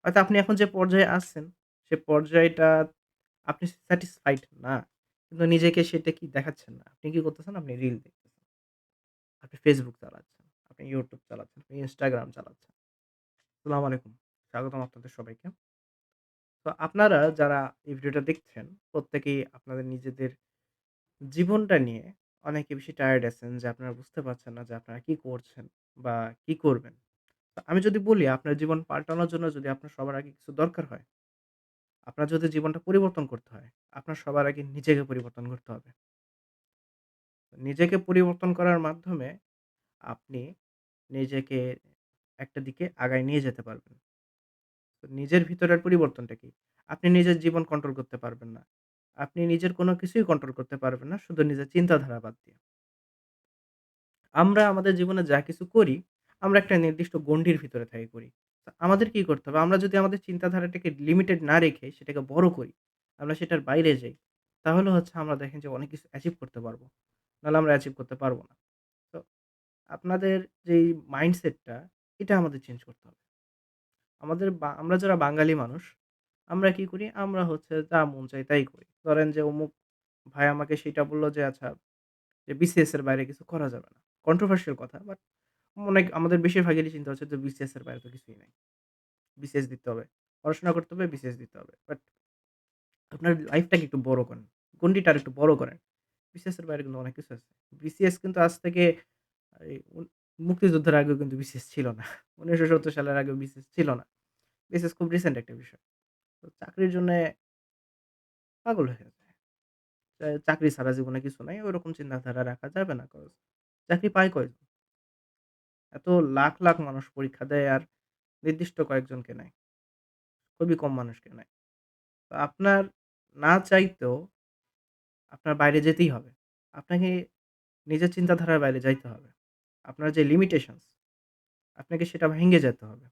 হয়তো আপনি এখন যে পর্যায়ে আছেন, সে পর্যায়টা আপনি স্যাটিসফাইড না। কিন্তু নিজেকে সেটা কি দেখাচ্ছেন না। আপনি কি করতেছেন? আপনি রিল দেখতেছেন। আপনি Facebook চালাচ্ছেন, আপনি YouTube চালাচ্ছেন, আপনি Instagram চালাচ্ছেন। আসসালামু আলাইকুম। স্বাগতম আপনাদের সবাইকে। তো আপনারা যারা এই ভিডিওটা দেখছেন, প্রত্যেকেই আপনাদের নিজেদের জীবনটা নিয়ে অনেকে বেশি টায়ার্ড আছেন যে আপনারা বুঝতে পারছেন না যে আপনারা কি করছেন বা কি করবেন। তো আমি যদি বলি আপনার জীবন পাল্টানোর জন্য যদি আপনার সবার আগে কিছু দরকার হয়, আপনার যদি জীবনটা পরিবর্তন করতে হয়, আপনার সবার আগে নিজেকে পরিবর্তন করতে হবে। নিজেকে পরিবর্তন করার মাধ্যমে আপনি নিজেকে একটা দিকে আগায় নিয়ে যেতে পারবেন। তো নিজের ভিতরের পরিবর্তনটা কি? আপনি নিজের জীবন কন্ট্রোল করতে পারবেন না। আপনি নিজের কোনো কিছুই কন্ট্রোল করতে পারবেন না শুধু নিজের চিন্তাধারা বাদ দিয়ে। আমরা আমাদের জীবনে যা কিছু করি, আমরা একটা নির্দিষ্ট গণ্ডির ভিতরে থেকে করি। তো আমাদের কি করতে হবে? আমরা যদি আমাদের চিন্তাধারাটাকে লিমিটেড না রেখে সেটাকে বড় করি, আমরা সেটার বাইরে যাই, তাহলে হচ্ছে আমরা দেখেন যে অনেক কিছু অ্যাচিভ করতে পারবো। নাহলে আমরা অ্যাচিভ করতে পারব না। তো আপনাদের যেই মাইন্ডসেটটা, এটা আমাদের চেঞ্জ করতে হবে। আমরা যারা বাঙালি মানুষ, আমরা কি করি? আমরা হচ্ছে যা মন চায় তাই করি। ধরেন যে অমুক ভাই আমাকে সেইটা বলল যে আচ্ছা যে বিসিএস এর বাইরে কিছু করা যাবে না। কন্ট্রোভার্সিয়াল কথা বাট অনেক আমাদের বেশিরভাগেরই চিন্তা হচ্ছে যে বিসিএস এর বাইরে তো কিছুই নাই। বিসিএস দিতে হবে। পড়াশোনা করতে হবে, বিসিএস দিতে হবে। বাট আপনার লাইফটাকে একটু বড় করেন। গণ্ডিটা আরেকটু বড় করেন। বিসিএস এর বাইরে কিন্তু অনেক কিছু আছে। বিসিএস কিন্তু আজ থেকে এই মুক্তিযুদ্ধের আগেও কিন্তু বিসিএস ছিল না। ১৯৭০ সালের আগেও বিসিএস ছিল না। বিসিএস খুব রিসেন্ট একটা বিষয়। তো চাকরির জন্যে পাগল হয়ে যায়। চাকরি ছাড়া জীবনে কিছু নাই। ওইরকম চিন্তাধারা রাখা যাবে না। চাকরি পায় কয়জন? এত লাখ, লাখ মানুষ পরীক্ষা দেয় আর নির্দিষ্ট কয়েকজনকে নেয়। খুবই কম মানুষকে নেয়। তো আপনার না চাইতেও আপনার বাইরে যেতেই হবে। আপনাকে নিজের চিন্তাধারার বাইরে যাইতে হবে। আপনার যে লিমিটেশনস আপনাকে সেটা ভেঙে যেতে হবে।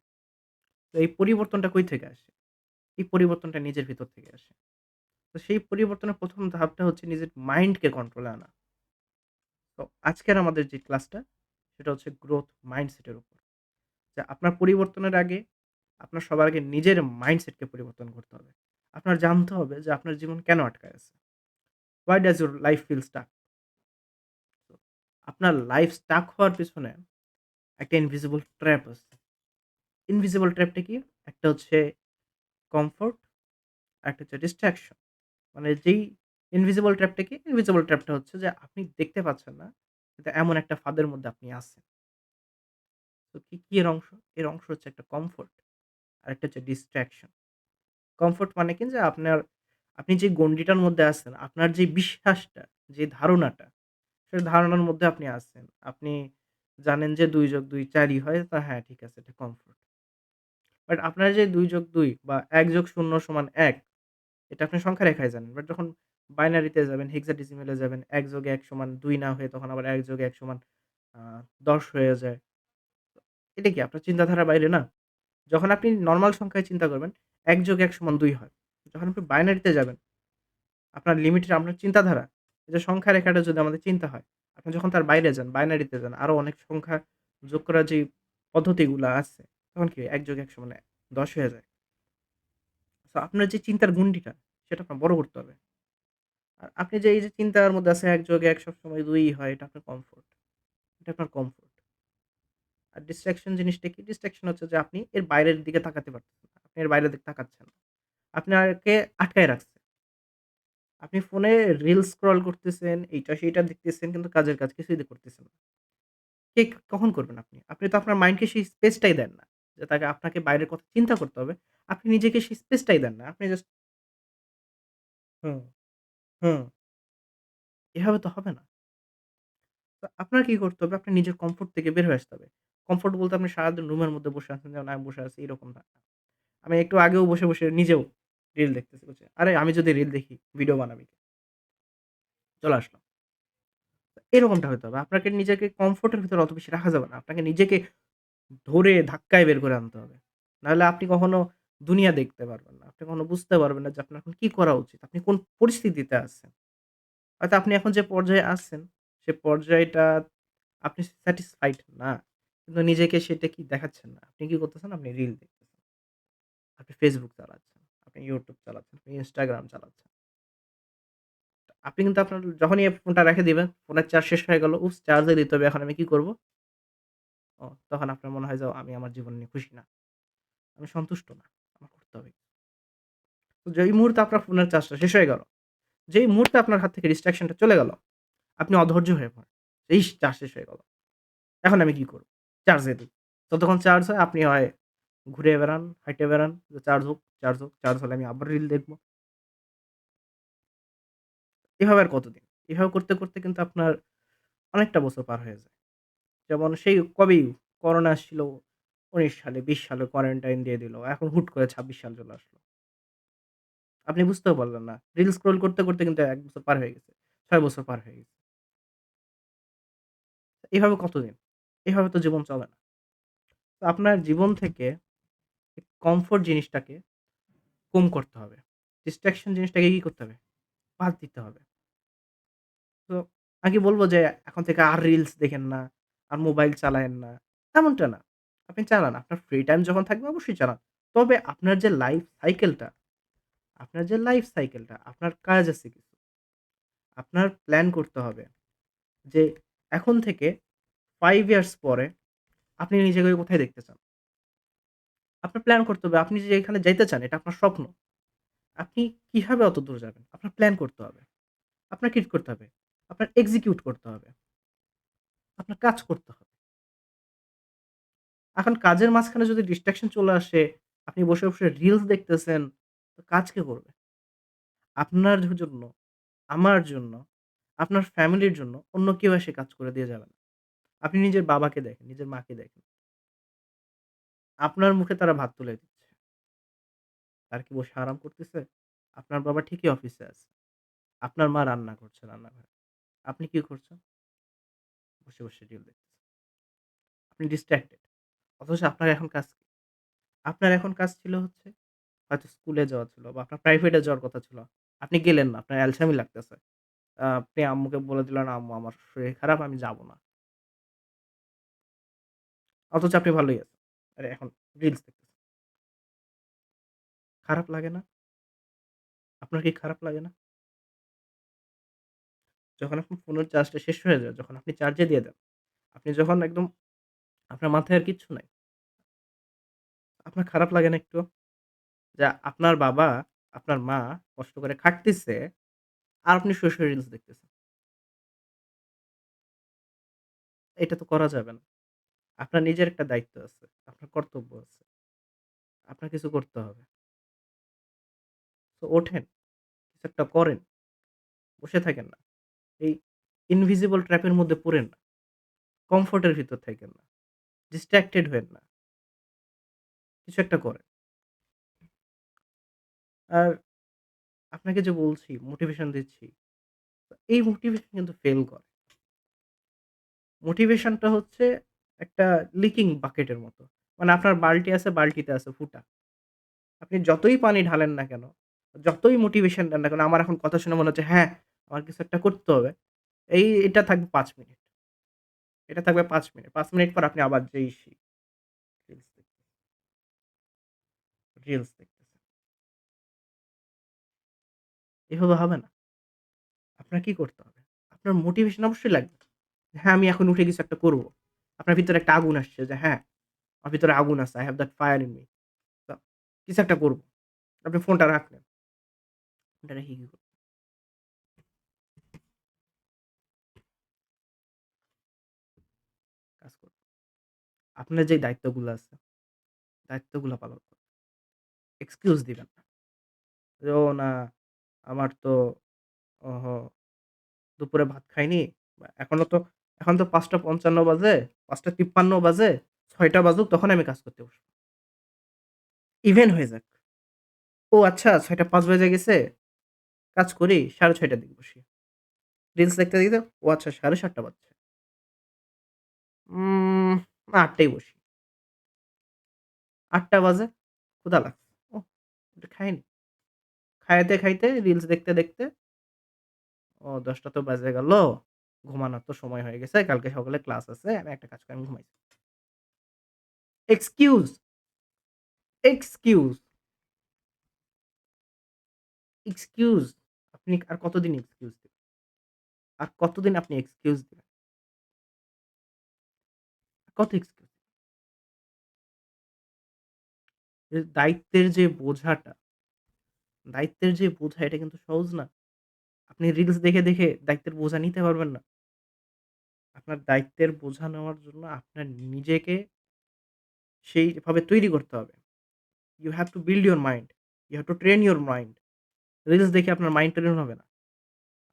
তো এই পরিবর্তনটা কই থেকে আসে? এই পরিবর্তনটা নিজের ভিতর থেকে আসে। তো সেই পরিবর্তনের ১ম ধাপটা হচ্ছে নিজের মাইন্ডকে কন্ট্রোলে আনা। তো আজকের আমাদের যে ক্লাসটা সেটা হচ্ছে গ্রোথ মাইন্ডসেট এর উপর। যে আপনার পরিবর্তনের আগে আপনার সবার আগে নিজের মাইন্ডসেটকে পরিবর্তন করতে হবে। আপনার জানতে হবে যে আপনার জীবন কেন আটকায় আছে? Why does your life feel stuck? তো আপনার লাইফ স্টাক হওয়ার পেছনে একটা ইনভিজিবল ট্র্যাপ আছে। ইনভিজিবল ট্র্যাপটা কি? একটা হচ্ছে কমফোর্ট, আরেকটা হচ্ছে ডিস্ট্রাকশন। মানে যেই ইনভিজিবল ট্র্যাপটা কি? ইনভিজিবল ট্র্যাপটা হচ্ছে যে আপনি দেখতে পাচ্ছেন না। কিন্তু এমন একটা ফাঁদের মধ্যে আপনি আছেন। তো কি এর অংশ? এর অংশ হচ্ছে একটা কমফোর্ট, আরেকটা হচ্ছে ডিস্ট্রাকশন। কমফোর্ট মানে কি? যে আপনি যে গণ্ডিটার মধ্যে আছেন, আপনার যে বিশ্বাসটা, যে ধারণাটা, সেই ধারণার মধ্যে আপনি আছেন। আপনি জানেন যে ২+২ ৪ ই হয়। তো হ্যাঁ, ঠিক আছে এটা কমফোর্ট। বাট আপনার যে ২+২ বা ১+০=১ এটা আপনি সংখ্যা রেখায় জানেন। বাট যখন বাইনারিতে যাবেন, হেক্সাডেসিমাল এ যাবেন ১+১=২ না হয়ে তখন আবার ১+১ আ ১০ হয়ে যায়। এটা কি আপনার চিন্তাধারার বাইরে না? যখন আপনি নরমাল সংখ্যায় চিন্তা করবেন ১+১=২ হয়। যখন আপনি বাইনারিতে যাবেন, আপনার চিন্তাধারা, এই যে সংখ্যা রেখাটা যদি আমাদের চিন্তা হয়, আপনি যখন তার বাইরে যান, বাইনারিতে যান, আরো অনেক সংখ্যা যোগ করার যে পদ্ধতিগুলা আছে, তখন কি ১+১=১০ হয়ে যায়। সো আপনার যে চিন্তার গণ্ডিটা, সেটা আপনার বড় করতে হবে। আর আপনি যে এই যে চিন্তার মধ্যে আছে ১+১ সবসময় ২ ই হয়, এটা আপনার কমফোর্ট। এটা আপনার কমফোর্ট। আর ডিস্ট্রাকশন জিনিসটা কি? ডিস্ট্রাকশন হচ্ছে যে আপনি এর বাইরের দিকে তাকাতে পারতেছেন না। আপনি এর বাইরের দিকে তাকাচ্ছেন না। আপনাকে আটকায় রাখছে। আপনি ফোনে রিলস স্ক্রল করতেছেন, এইটা সেইটা দেখতেছেন কিন্তু কাজের কাজ কিছুই করতেছেন না। কখন করবেন আপনি? আপনি তো আপনার মাইন্ডকে সেই স্পেসটাই দেন না। যে আপনাকে বাইরের কথা চিন্তা করতে হবে। আপনি নিজেকে সেই স্পেসটাই দেন না। আপনি জাস্ট হুম, হুম, এভাবে তো হবে না। তো আপনার কি করতে হবে? আপনার নিজের কমফোর্ট থেকে বের হয়ে আসতে হবে। কমফোর্ট বলতে আপনি সারাদিন রুমের মধ্যে বসে আছেন, যেমন আমি বসে আছি এরকম না। আমি একটু আগেও বসে, বসে নিজেও রিল দেখতেছি বলছি, "আরে আমি যদি রিল দেখি, ভিডিও বানাবি কে?" চলে আসলাম। এরকমটা হইতে হবে। আপনাকে নিজেকে কমফোর্ট এর ভিতরে অত বেশি রাখা যাবে না। আপনাকে নিজেকে ধরে ধাক্কায় বের করে আনতে হবে। নাহলে আপনি কখনো দুনিয়া দেখতে পারবেন না। আপনি কখনো বুঝতে পারবেন না যে আপনার এখন কি করা উচিত। আপনি কোন পরিস্থিতিতে আছেন। হয়তো আপনি এখন যে পর্যায়ে আছেন, সে পর্যায়টা আপনি স্যাটিসফাইড না। কিন্তু নিজেকে সেটা কি দেখাচ্ছেন না। আপনি কি করতেছেন? আপনি রিল দেখতেছেন। আপনি Facebook চালাচ্ছেন, আপনি YouTube চালাচ্ছেন, আপনি Instagram চালাচ্ছেন। আপনি কিন্তু আপনার যখনই ফোনটা রেখে দিবেন, ফোনের চার্জ শেষ হয়ে গেল, উফস! চার্জে দিতে হবে, এখন আমি কি করব? তখন আপনার মনে হয় যে আমি আমার জীবন নিয়ে খুশি না। আমি সন্তুষ্ট না। আমার করতে হবে। তো যেই মুহূর্তে আপনার ফোনের চার্জটা শেষ হয়ে গেল, যেই মুহূর্তে আপনার হাত থেকে distraction টা চলে গেল, আপনি অধৈর্য হয়ে পড়েন। ইস! চার্জ শেষ হয়ে গেল। এখন আমি কি করব? চার্জে দিই। যতক্ষণ চার্জ হয় আপনি হয় ঘুরে বেড়ান, হাঁইটে বেড়ান, যে চার্জ হোক, চার্জ হোক, চার্জ হলে আমি আবার রিল দেখব। এভাবে আর কতদিন? এভাবে করতে, করতে কিন্তু আপনার অনেকটা বছর পার হয়ে যায়। যেমন সেই কবেই করোনা আসছিল ১৯ সালে, ২০ সালে কোয়ারেন্টাইন দিয়ে দিল। এখন হুট করে ২৬ সাল চলে আসলো। আপনি বুঝতেও পারলেন না। রিল স্ক্রল করতে, করতে কিন্তু ১ বছর পার হয়ে গেছে। ৬ বছর পার হয়ে গেছে। এভাবে কতদিন? এভাবে তো জীবন চলে না। তো আপনার জীবন থেকে কমফোর্ট জিনিসটাকে কম করতে হবে। ডিস্ট্রাকশন জিনিসটাকে কি করতে হবে? বাদ দিতে হবে। তো আমি কি বলব যে এখন থেকে আর রিলস দেখেন না, আর মোবাইল চালায়েন না, এমনটা না। আপনি চালান। আপনার ফ্রি টাইম যখন থাকবে অবশ্যই চালান। তবে আপনার যে লাইফ সাইকেলটা, আপনার কাজ আছে কিছু। আপনার প্ল্যান করতে হবে যে এখন থেকে 5 ইয়ার্স পরে আপনি নিজেকে কোথায় দেখতে চান? আপনার প্ল্যান করতে হবে। আপনি যে এখানে যাইতে চান এটা আপনার স্বপ্ন। আপনি কিভাবে অতদূর যাবেন? আপনার প্ল্যান করতে হবে। আপনার কি করতে হবে? আপনার এক্সিকিউট করতে হবে। আপনার কাজ করতে হবে। এখন কাজের মাঝখানে যদি ডিস্ট্রাকশন চলে আসে, আপনি বসে, বসে রিলস দেখতেছেন, তো কাজ কে করবে? আপনার জন্য, আমার জন্য, আপনার ফ্যামিলির জন্য অন্য কেউ এসে কাজ করে দিয়ে যাবে না। আপনি নিজের বাবাকে দেখেন, নিজের মাকে দেখেন। আপনার মুখে তারা ভাত তুলে দিচ্ছে। তারা কি বসে আরাম করতেছে? আপনার বাবা ঠিকই অফিসে আছে। আপনার মা রান্না করছে রান্নাঘরে। আপনি কি করছেন? বসে, বসে রিল দেখতেছেন। আপনি ডিস্ট্রাক্টেড। অথচ আপনার এখন কাজ কি? আপনার এখন কাজ ছিল হচ্ছে হয়তো স্কুলে যাওয়া ছিল বা আপনার প্রাইভেটে যাওয়ার কথা ছিল। আপনি গেলেন না। আপনার অ্যালসামি লাগতেছে। আপনি আম্মুকে বলে দিলেন, "আম্মু আমার শরীর খারাপ, আমি যাব না।" অথচ আপনি ভালোই আছেন। আরে এখন রিলস দেখতেছেন। খারাপ লাগে না? আপনার কি খারাপ লাগে না? যখন আপনার ফোনের চার্জটা শেষ হয়ে যায়, যখন আপনি চার্জে দিয়ে দেন, আপনি যখন একদম আপনার মাথায় আর কিচ্ছু নাই। আপনার খারাপ লাগে না একটুও? যে আপনার বাবা, আপনার মা কষ্ট করে খাটতেছে আর আপনি শুয়ে, শুয়ে রিলস দেখতেছেন। এটা তো করা যাবে না। আপনার নিজের একটা দায়িত্ব আছে। আপনার কর্তব্য আছে। আপনার কিছু করতে হবে। তো ওঠেন, কিছু একটা করেন। বসে থাকেন না। এই ইনভিজিবল ট্র্যাপ এর মধ্যে পড়েন না। কমফোর্ট এর ভিতর থাইকেন না। ডিস্ট্রাক্টেড হইয়েন না। কিছু একটা করেন। আর আপনাকে যে বলছি, মোটিভেশন দিচ্ছি, এই মোটিভেশন কিন্তু ফেল করে। মোটিভেশনটা হচ্ছে একটা লিকিং বাকেটের মতো। মানে আপনার বাল্টি আছে, বাল্টিতে আছে ফুটা। আপনি যতই পানি ঢালেন না কেন, যতই মোটিভেশন দেন না কেন, আমার এখন কথা শুনে মনে হচ্ছে, হ্যাঁ, আমার কিছু একটা করতে হবে। এটা থাকবে ৫ মিনিট। এটা থাকবে ৫ মিনিট। ৫ মিনিট পর আপনি আবার সেই রিলস রিলস দেখতেছেন। এভাবে হবে না। আপনার কি করতে হবে? আপনার মোটিভেশন অবশ্যই লাগবে। হ্যাঁ, আমি এখন উঠে কিছু একটা করব। আপনার ভিতরে একটা আগুন আসছে যে হ্যাঁ, আমার ভিতরে আগুন আছে। I have that fire in me. তো কিছু একটা করব। আপনি ফোনটা রাখলেন। ফোনটা রেখে কি করবেন? কাজ করবেন। আপনার যে দায়িত্বগুলো আছে, দায়িত্বগুলো পালন করবেন। এক্সকিউজ দিবেন না। যে, "ও না, আমার তো ওহো দুপুরে ভাত খাইনি। বা এখন তো ৫টা ৫৫ বাজে, ৫টা ৫৩ বাজে, ৬টা বাজুক তখন আমি কাজ করতে বসব।" ইভেন হয়ে যাক। ও আচ্ছা ৬টা ৫ বেজে গেছে, কাজ করি ৬:৩০ টার দিকে বসি। রিলস দেখতে, দেখতে ও আচ্ছা ৭:৩০ বাজছে। ৮টায় বসি। ৮টা বাজে, ক্ষুধা লাগছে। ওহ! একটু খাই নি। খাইতে, খাইতে রিলস দেখতে, দেখতে ১০টা তো বেজে গেল। ঘুমানোর তো সময় হয়ে গেছে। কালকে সকালে ক্লাস আছে। আমি একটা কাজ করি, আমি ঘুমাই। Excuse, excuse. এক্সকিউজ আপনি আর কতদিন এক্সকিউজ দিবেন? আর কতদিন আপনি এক্সকিউজ দিবেন? কত এক্সকিউজ? দায়িত্বের যে বোঝাটা, দায়িত্বের যে বোঝা এটা কিন্তু সহজ না। আপনি রিলস দেখে দায়িত্বের বোঝা নিতে পারবেন না। আপনার দায়িত্বের বোঝা নেওয়ার জন্য আপনার নিজেকে সেইভাবে তৈরি করতে হবে। You have to build your mind. You have to train your mind. Reels দেখে আপনার মাইন্ড ট্রেন হবে না।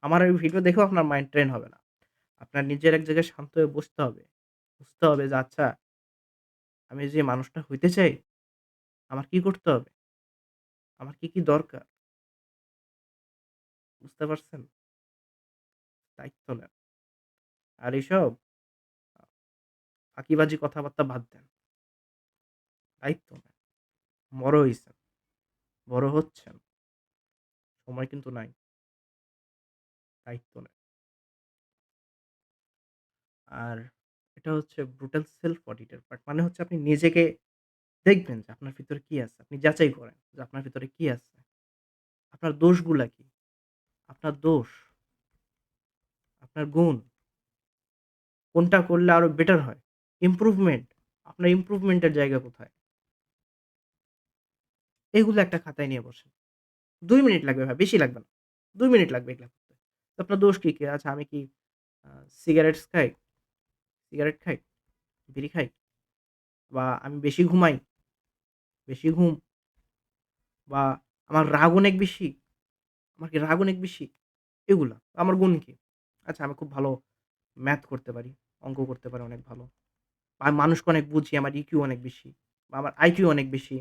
আমার এই ভিডিও দেখেও আপনার মাইন্ড ট্রেন হবে না। আপনার নিজের এক জায়গায় শান্ত হয়ে বসতে হবে। বুঝতে হবে যে আচ্ছা আমি যে মানুষটা হইতে চাই, আমার কি করতে হবে? আমার কি দরকার? বুঝতে পারছেন? দায়িত্ব নেন। আর এসব ফাঁকিবাজি কথাবার্তা বাদ দেন। দায়িত্ব নেন। বড় হইছেন, বড় হচ্ছেন। সময় কিন্তু নাই। দায়িত্ব নেন। আর এটা হচ্ছে ব্রুটাল সেলফ অডিট এর পার্ট। মানে হচ্ছে আপনি নিজেকে দেখবেন যে আপনার ভিতরে কি আছে। আপনি যাচাই করেন যে আপনার ভিতরে কি আছে। আপনার দোষগুলা কি? আপনার দোষ, আপনার গুণ, কোনটা করলে আরো বেটার হয়? ইমপ্রুভমেন্ট, আপনার ইমপ্রুভমেন্ট এর জায়গা কোথায়? এগুলো একটা খাতায় নিয়ে বসেন। ২ মিনিট লাগবে ভাই, বেশি লাগবে না। ২ মিনিট লাগবে এগুলা করতে। তো আপনার দোষ কি? আচ্ছা আমি কি আ সিগারেটস খাই, সিগারেট খাই, বিড়ি খাই বা আমি বেশি ঘুমাই, বেশি ঘুম বা আমার রাগ অনেক বেশি, আমার কি রাগ অনেক বেশি? এগুলা। আমার গুণ কি? আচ্ছা আমি খুব ভালো ম্যাথ করতে পারি, অঙ্ক করতে পারি অনেক ভালো। আমি মানুষকে অনেক বুঝি, আমার ইকিউ অনেক বেশি বা আমার আইকিউ অনেক বেশি।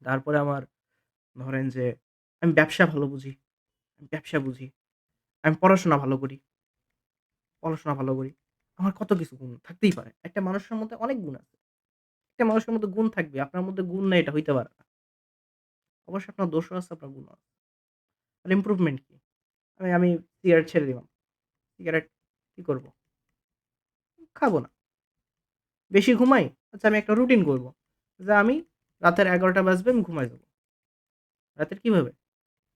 তারপরে আমার ধরেন যে আমি ব্যবসা ভালো বুঝি, আমি ব্যবসা বুঝি। আমি পড়াশোনা ভালো করি, পড়াশোনা ভালো করি। আমার কত কিছু গুণ থাকতেই পারে। একটা মানুষের মধ্যে অনেক গুণ আছে। একটা মানুষের মধ্যে গুণ থাকবে। আপনার মধ্যে গুণ নাই এটা হইতে পারে না। অবশ্যই আপনার দোষও আছে, আপনার গুণও আছে। আর ইমপ্রুভমেন্ট কি? আমি সিগারেট ছেড়ে দিলাম। সিগারেট কি করব? খাবো না। বেশি ঘুমাই? আচ্ছা আমি একটা রুটিন করব। যে আমি রাতের ১১টা বাজবে আমি ঘুমায় যাব। রাতের কিভাবে?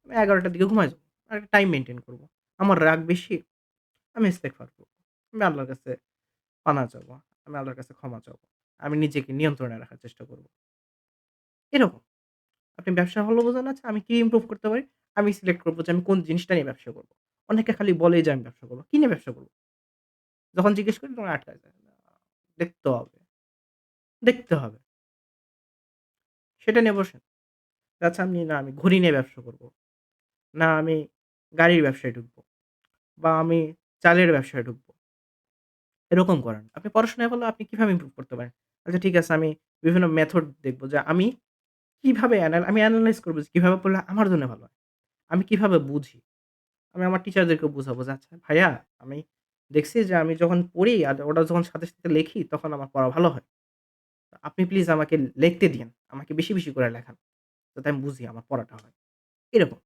আমি ১১টার দিকে ঘুমায় যাব। আর একটা টাইম মেইনটেইন করব। আমার রাগ বেশি, আমি ইস্তেগফার করব। আমি আল্লাহর কাছে পানাহ চাবো। আমি আল্লাহর কাছে ক্ষমা চাবো। আমি নিজেকে নিয়ন্ত্রণে রাখার চেষ্টা করব। এরকম। আপনি ব্যবসা ভালো বোঝেন আচ্ছা আমি কি ইমপ্রুভ করতে পারি? আমি সিলেক্ট করব যে আমি কোন জিনিসটা নিয়ে ব্যবসা করব। অনেকে খালি বলেই যে আমি ব্যবসা করব। কি নিয়ে ব্যবসা করব? যখন জিজ্ঞেস করি তখন আটকায় যায়। দেখতে হবে, দেখতে হবে। সেটা নিয়ে বসেন। আচ্ছা আমি ঘড়ি নিয়ে ব্যবসা করব। না আমি গাড়ির ব্যবসায় ঢুকবো বা আমি চালের ব্যবসায় ঢুকবো। এরকম করেন। আপনি পড়াশোনায় ভালো আপনি কিভাবে ইমপ্রুভ করতে পারেন? আচ্ছা ঠিক আছে আমি বিভিন্ন মেথড দেখব যে আমি কিভাবে আমি এনালাইজ করব যে কিভাবে পড়লে আমার জন্য ভালো হয়। আমি কিভাবে বুঝি? আমি আমার টিচারদেরকেও বুঝাবো যে, "আচ্ছা ভাইয়া আমি দেখছি যে আমি যখন পড়ি আর ওটা যখন সাথে লেখি তখন আমার পড়া ভালো হয়। আপনি প্লিজ আমাকে লিখতে দিয়েন। আমাকে বেশি করে লেখান। যাতে আমি বুঝি আমার পড়াটা হয়।" এরকম।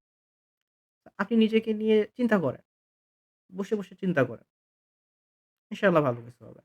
আপনি নিজেকে নিয়ে চিন্তা করেন। বসে চিন্তা করেন। ইনশাআল্লাহ ভালো কিছু হবে।